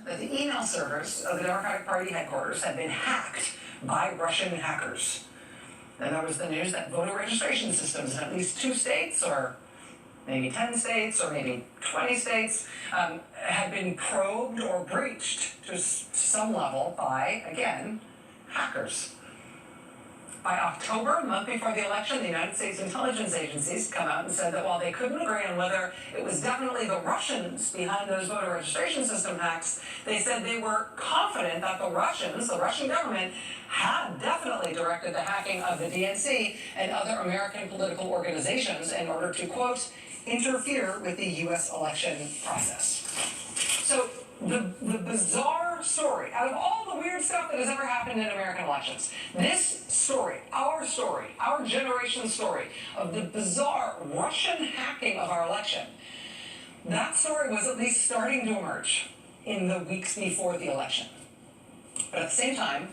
that the email servers of the Democratic Party headquarters had been hacked by Russian hackers. Then there was the news that voter registration systems in at least 2 states, or maybe 10 states, or maybe 20 states, had been probed or breached to some level by, again, hackers. By October, a month before the election, the United States intelligence agencies come out and said that while they couldn't agree on whether it was definitely the Russians behind those voter registration system hacks, they said they were confident that the Russians, the Russian government, had definitely directed the hacking of the DNC and other American political organizations in order to, quote, interfere with the U.S. election process. So the bizarre story, out of all the weird stuff that has ever happened in American elections, this story, our generation's story of the bizarre Russian hacking of our election, that story was at least starting to emerge in the weeks before the election. But at the same time,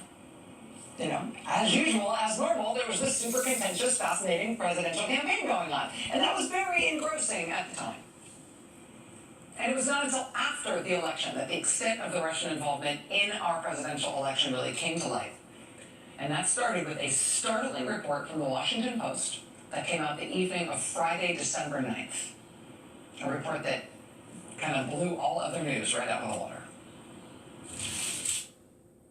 you know, as usual, as normal, there was this super contentious, fascinating presidential campaign going on. And that was very engrossing at the time. And it was not until after the election that the extent of the Russian involvement in our presidential election really came to light. And that started with a startling report from the Washington Post that came out the evening of Friday, December 9th. A report that kind of blew all other news right out of the water.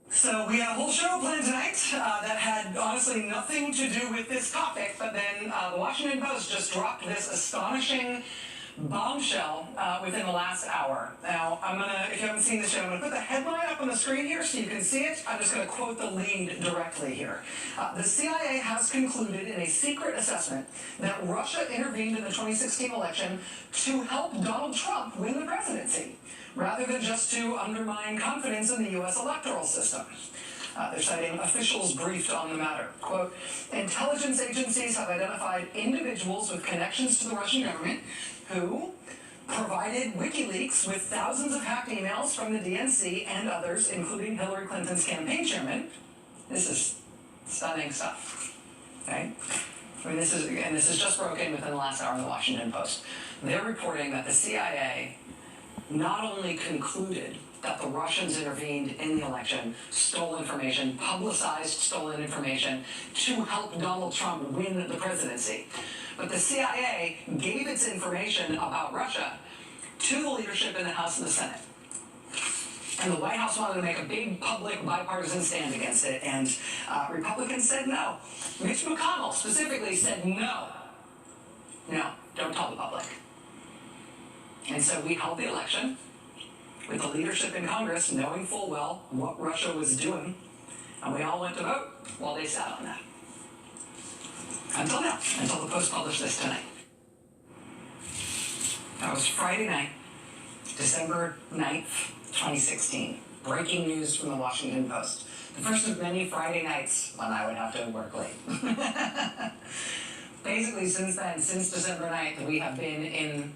So we had a whole show planned tonight that had honestly nothing to do with this topic, but then the Washington Post just dropped this astonishing bombshell within the last hour. Now, if you haven't seen the show, I'm gonna put the headline up on the screen here so you can see it. I'm just gonna quote the lead directly here. The CIA has concluded in a secret assessment that Russia intervened in the 2016 election to help Donald Trump win the presidency, rather than just to undermine confidence in the U.S. electoral system. They're citing officials briefed on the matter. Quote, intelligence agencies have identified individuals with connections to the Russian government who provided WikiLeaks with thousands of hacked emails from the DNC and others, including Hillary Clinton's campaign chairman. This is stunning stuff, okay? I mean, this is just broken within the last hour in the Washington Post. They're reporting that the CIA not only concluded that the Russians intervened in the election, stole information, publicized stolen information to help Donald Trump win the presidency, but the CIA gave its information about Russia to the leadership in the House and the Senate. And the White House wanted to make a big public bipartisan stand against it, and Republicans said no. Mitch McConnell specifically said no. No, don't tell the public. And so we held the election with the leadership in Congress knowing full well what Russia was doing, and we all went to vote while they sat on that. Until now, until the Post published this tonight. That was Friday night, December 9th, 2016. Breaking news from the Washington Post. The first of many Friday nights when I would have to work late. Basically, since then, since December 9th, we have been in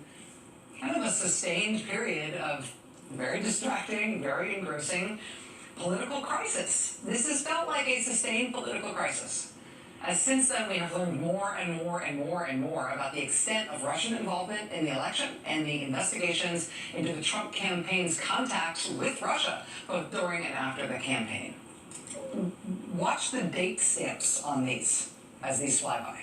kind of a sustained period of very distracting, very engrossing political crisis. This has felt like a sustained political crisis. As since then, we have learned more and more and more and more about the extent of Russian involvement in the election and the investigations into the Trump campaign's contacts with Russia, both during and after the campaign. Watch the date stamps on these as these fly by.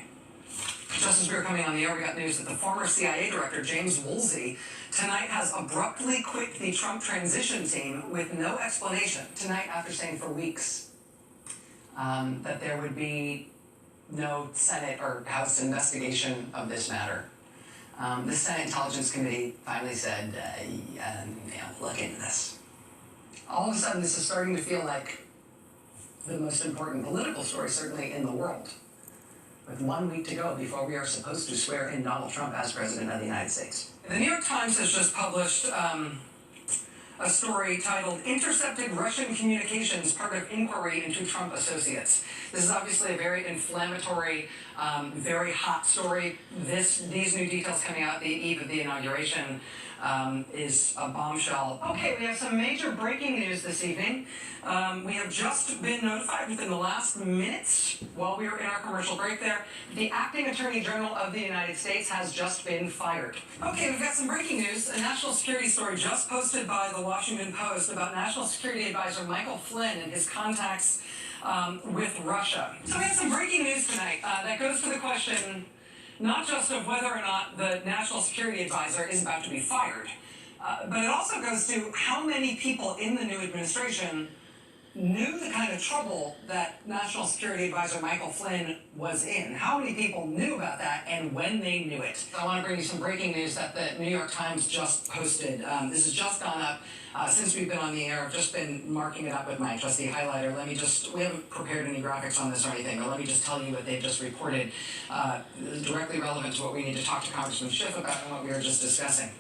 Just as we were coming on the air, we got news that the former CIA director, James Woolsey, tonight has abruptly quit the Trump transition team with no explanation. Tonight, after saying for weeks that there would be no Senate or House investigation of this matter. The Senate Intelligence Committee finally said, look into this. All of a sudden, this is starting to feel like the most important political story, certainly in the world, with 1 week to go before we are supposed to swear in Donald Trump as President of the United States. The New York Times has just published a story titled Intercepted Russian Communications, Part of Inquiry into Trump Associates. This is obviously a very inflammatory, very hot story. These new details coming out the eve of the inauguration is a bombshell. Okay, we have some major breaking news this evening. We have just been notified within the last minutes, while we were in our commercial break there, the acting Attorney General of the United States has just been fired. Okay, we've got some breaking news. A national security story just posted by the Washington Post about National Security Advisor Michael Flynn and his contacts with Russia. So we have some breaking news tonight that goes to the question not just of whether or not the National Security Advisor is about to be fired, but it also goes to how many people in the new administration knew the kind of trouble that National Security Advisor Michael Flynn was in. How many people knew about that and when they knew it? I want to bring you some breaking news that the New York Times just posted. This has just gone up since we've been on the air. I've just been marking it up with my trusty highlighter. We haven't prepared any graphics on this or anything, but let me just tell you what they've just reported, directly relevant to what we need to talk to Congressman Schiff about and what we were just discussing.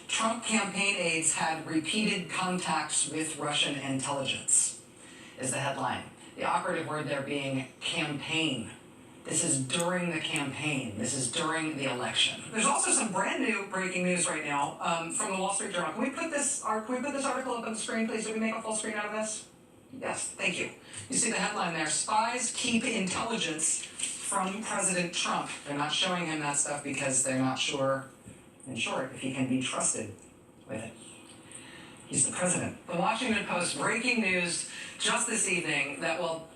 Trump campaign aides had repeated contacts with Russian intelligence, is the headline. The operative word there being campaign. This is during the campaign. This is during the election. There's also some brand new breaking news right now from the Wall Street Journal. Can we put this article up on the screen, please? Did we make a full screen out of this? Yes, thank you. You see the headline there, spies keep intelligence from President Trump. They're not showing him that stuff because they're not sure, in short, if he can be trusted with it. He's the president. The Washington Post breaking news just this evening that will,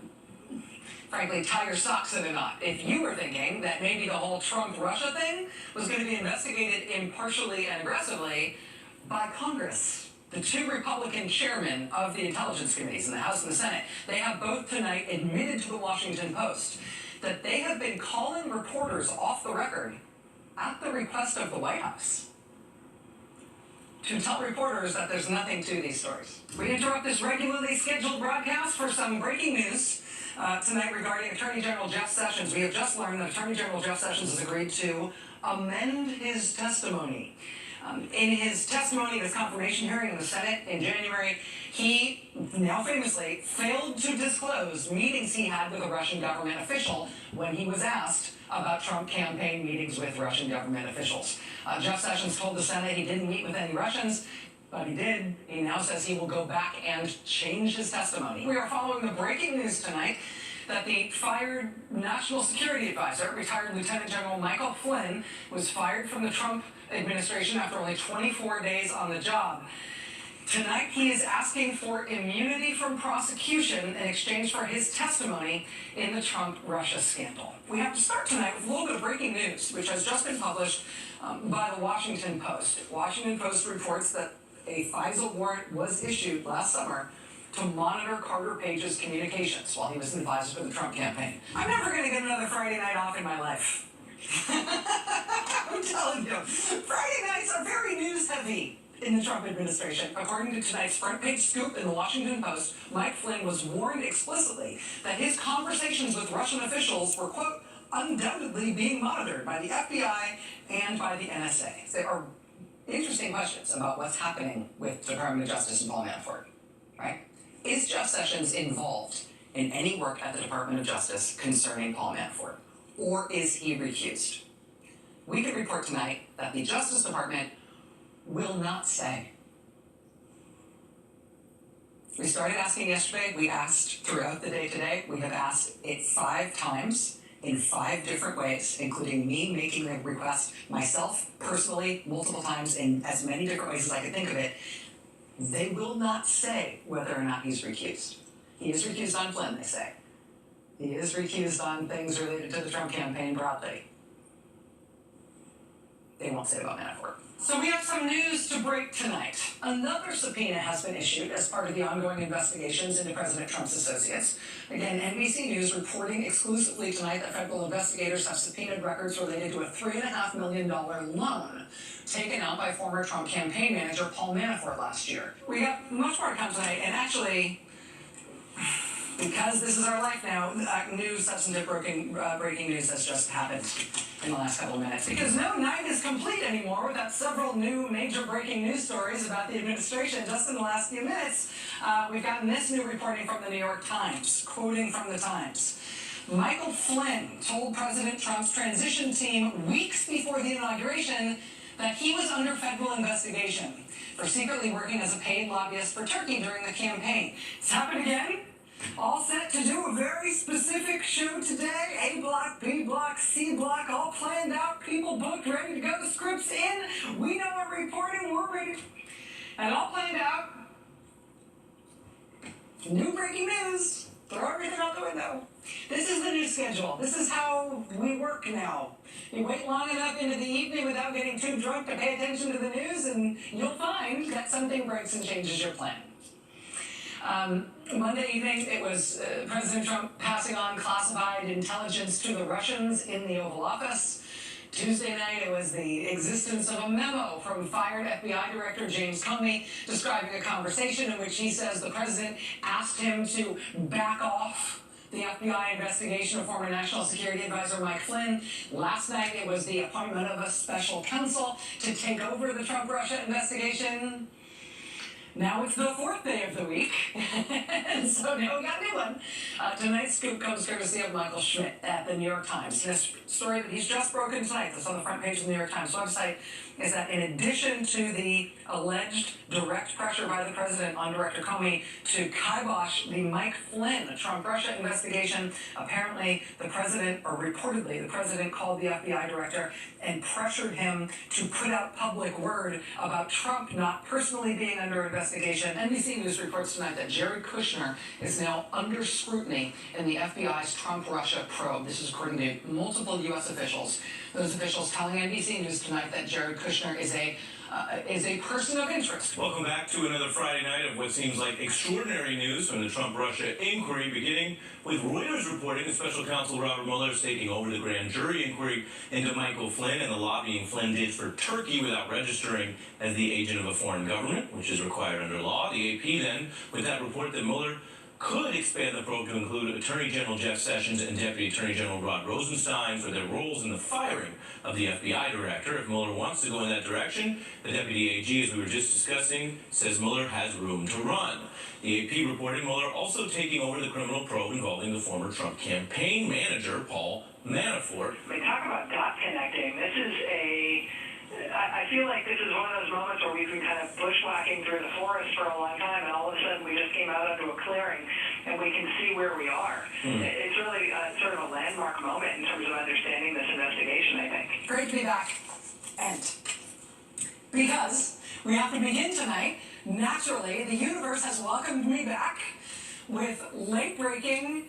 frankly, tie your socks in a knot. If you were thinking that maybe the whole Trump-Russia thing was going to be investigated impartially and aggressively by Congress, the two Republican chairmen of the intelligence committees in the House and the Senate, they have both tonight admitted to the Washington Post that they have been calling reporters off the record at the request of the White House to tell reporters that there's nothing to these stories. We interrupt this regularly scheduled broadcast for some breaking news tonight regarding Attorney General Jeff Sessions. We have just learned that Attorney General Jeff Sessions has agreed to amend his testimony. In his testimony at his confirmation hearing in the Senate in January, he now famously failed to disclose meetings he had with a Russian government official when he was asked about Trump campaign meetings with Russian government officials. Jeff Sessions told the Senate he didn't meet with any Russians, but he did. He now says he will go back and change his testimony. We are following the breaking news tonight that the fired National Security Advisor, retired Lieutenant General Michael Flynn, was fired from the Trump administration after only 24 days on the job. Tonight, he is asking for immunity from prosecution in exchange for his testimony in the Trump-Russia scandal. We have to start tonight with a little bit of breaking news, which has just been published by the Washington Post. Washington Post reports that a FISA warrant was issued last summer to monitor Carter Page's communications while he was an advisor for the Trump campaign. I'm never going to get another Friday night off in my life. I'm telling you, Friday nights are very news-heavy in the Trump administration. According to tonight's front page scoop in the Washington Post, Mike Flynn was warned explicitly that his conversations with Russian officials were, quote, undoubtedly being monitored by the FBI and by the NSA. There are interesting questions about what's happening with the Department of Justice and Paul Manafort, right? Is Jeff Sessions involved in any work at the Department of Justice concerning Paul Manafort, or is he recused? We can report tonight that the Justice Department will not say. We started asking yesterday. We asked throughout the day today. We have asked it 5 times in 5 different ways, including me making the request myself personally multiple times in as many different ways as I could think of it. They will not say whether or not he's recused. He is recused on Flynn, they say. He is recused on things related to the Trump campaign broadly. They won't say about Manafort. So we have some news to break tonight. Another subpoena has been issued as part of the ongoing investigations into President Trump's associates. Again, NBC News reporting exclusively tonight that federal investigators have subpoenaed records related to a $3.5 million loan taken out by former Trump campaign manager Paul Manafort last year. We got much more to come tonight, and actually, because this is our life now, substantive breaking news has just happened in the last couple of minutes. Because no night is complete anymore without several new major breaking news stories about the administration. Just in the last few minutes, we've gotten this new reporting from the New York Times, quoting from the Times. Michael Flynn told President Trump's transition team weeks before the inauguration that he was under federal investigation for secretly working as a paid lobbyist for Turkey during the campaign. It's happened again. All set to do a very specific show today. A block, B block, C block, all planned out. People booked, ready to go. The script's in. We know what reporting. We're ready. And all planned out. New breaking news. Throw everything out the window. This is the new schedule. This is how we work now. You wait long enough into the evening without getting too drunk to pay attention to the news, and you'll find that something breaks and changes your plan. Monday evening, it was President Trump passing on classified intelligence to the Russians in the Oval Office. Tuesday night, it was the existence of a memo from fired FBI Director James Comey describing a conversation in which he says the president asked him to back off the FBI investigation of former National Security Advisor Mike Flynn. Last night, it was the appointment of a special counsel to take over the Trump-Russia investigation. Now it's the fourth day of the week, and so now we got a new one. Tonight's scoop comes courtesy of Michael Schmidt at the New York Times. This story that he's just broken tonight, that's on the front page of the New York Times website, is that in addition to the alleged direct pressure by the president on Director Comey to kibosh the Mike Flynn Trump-Russia investigation, apparently the president, or reportedly the president, called the FBI director and pressured him to put out public word about Trump not personally being under investigation. NBC News reports tonight that Jared Kushner is now under scrutiny in the FBI's Trump-Russia probe. This is according to multiple U.S. officials. Those officials telling NBC News tonight that Jared Kushner is a person of interest. Welcome back to another Friday night of what seems like extraordinary news from the Trump-Russia inquiry, beginning with Reuters reporting that Special Counsel Robert Mueller is taking over the grand jury inquiry into Michael Flynn and the lobbying Flynn did for Turkey without registering as the agent of a foreign government, which is required under law. The AP then, with that report that Mueller could expand the probe to include Attorney General Jeff Sessions and Deputy Attorney General Rod Rosenstein for their roles in the firing of the FBI director. If Mueller wants to go in that direction, the Deputy AG, as we were just discussing, says Mueller has room to run. The AP reporting Mueller also taking over the criminal probe involving the former Trump campaign manager, Paul Manafort. They talk about dot connecting. This is I feel like this is one of those moments where we've been kind of bushwhacking through the forest for a long time, and all of a sudden we just came out onto a clearing, and we can see where we are. It's really sort of a landmark moment in terms of understanding this investigation, I think. Great to be back. And because we have to begin tonight, naturally, the universe has welcomed me back with late-breaking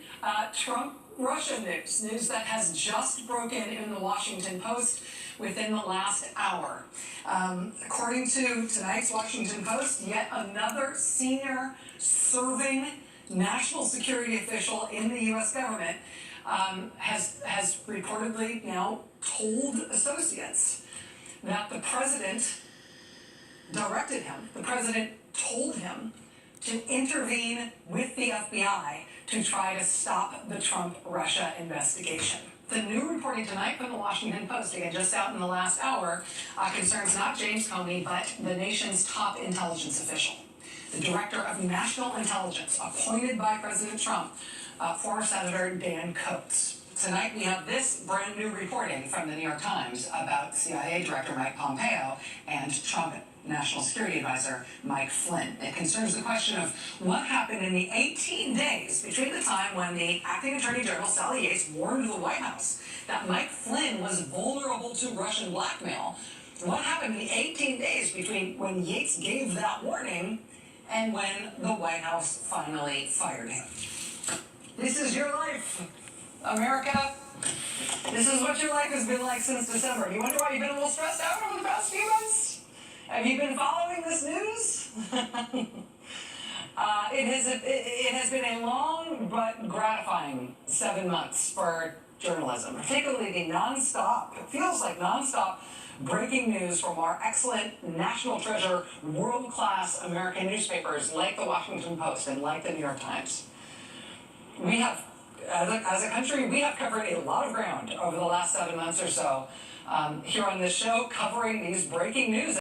Trump-Russia news that has just broken in the Washington Post within the last hour. According to tonight's Washington Post, yet another senior serving national security official in the U.S. government has reportedly now told associates that the president directed him, the president told him to intervene with the FBI to try to stop the Trump-Russia investigation. The new reporting tonight from the Washington Post, again, just out in the last hour, concerns not James Comey, but the nation's top intelligence official, the Director of National Intelligence, appointed by President Trump, former Senator Dan Coats. Tonight we have this brand new reporting from the New York Times about CIA Director Mike Pompeo and Trump National Security Advisor Mike Flynn. It concerns the question of what happened in the 18 days between the time when the acting Attorney General Sally Yates warned the White House that Mike Flynn was vulnerable to Russian blackmail. What happened in the 18 days between when Yates gave that warning and when the White House finally fired him? This is your life, America. This is what your life has been like since December. You wonder why you've been a little stressed out over the past few months? Have you been following this news? It has been a long but gratifying 7 months for journalism, particularly the nonstop, it feels like nonstop breaking news from our excellent national treasure, world-class American newspapers like the Washington Post and like the New York Times. We have, as a country, we have covered a lot of ground over the last 7 months or so here on this show, covering these breaking news.